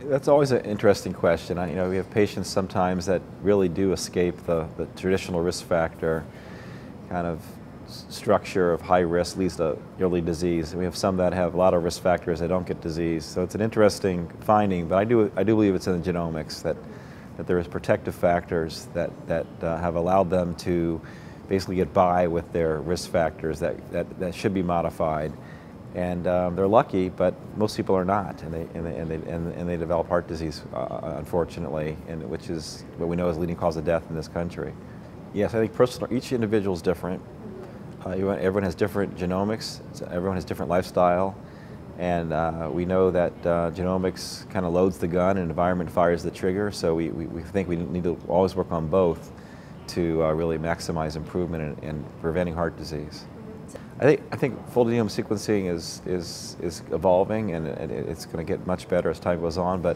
That's always an interesting question. We have patients sometimes that really do escape the traditional risk factor kind of structure of high risk leads to early disease. We have some that have a lot of risk factors that don't get disease. So it's an interesting finding, but I do believe it's in the genomics that there is protective factors that have allowed them to basically get by with their risk factors that should be modified. And they're lucky, but most people are not, and they develop heart disease, unfortunately, which is what we know is the leading cause of death in this country. Yes, I think each individual is different. Everyone has different genomics. Everyone has different lifestyle, and we know that genomics kind of loads the gun, and environment fires the trigger. So we think we need to always work on both to really maximize improvement in preventing heart disease. I think full genome sequencing is evolving, and it's going to get much better as time goes on. But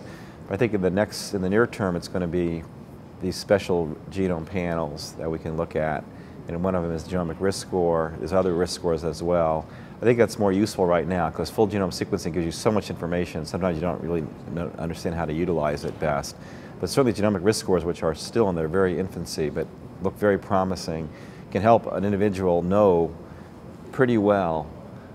I think in the near term, it's going to be these special genome panels that we can look at, and one of them is genomic risk score. There's other risk scores as well. I think that's more useful right now because full genome sequencing gives you so much information. Sometimes you don't really understand how to utilize it best. But certainly genomic risk scores, which are still in their very infancy but look very promising, can help an individual know pretty well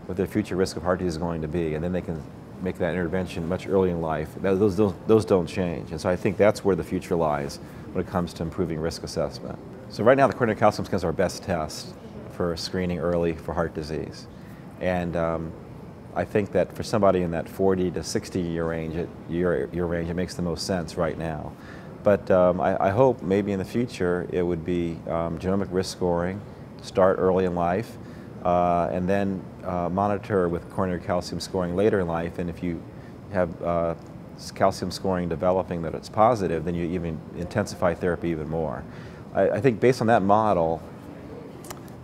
what their future risk of heart disease is going to be, and then they can make that intervention much earlier in life. Those don't change, and so I think that's where the future lies when it comes to improving risk assessment. So right now the coronary calcium scan is our best test for screening early for heart disease, and I think that for somebody in that 40 to 60 year range, it makes the most sense right now. But I hope maybe in the future it would be genomic risk scoring, start early in life, and then monitor with coronary calcium scoring later in life. And if you have calcium scoring developing that it's positive, then you even intensify therapy even more. I think based on that model,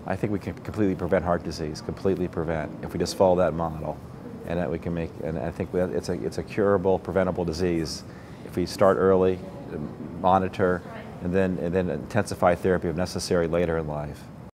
I think we can completely prevent heart disease, completely prevent, if we just follow that model. And that we can make, and I think it's a curable, preventable disease if we start early, monitor, and then intensify therapy if necessary later in life.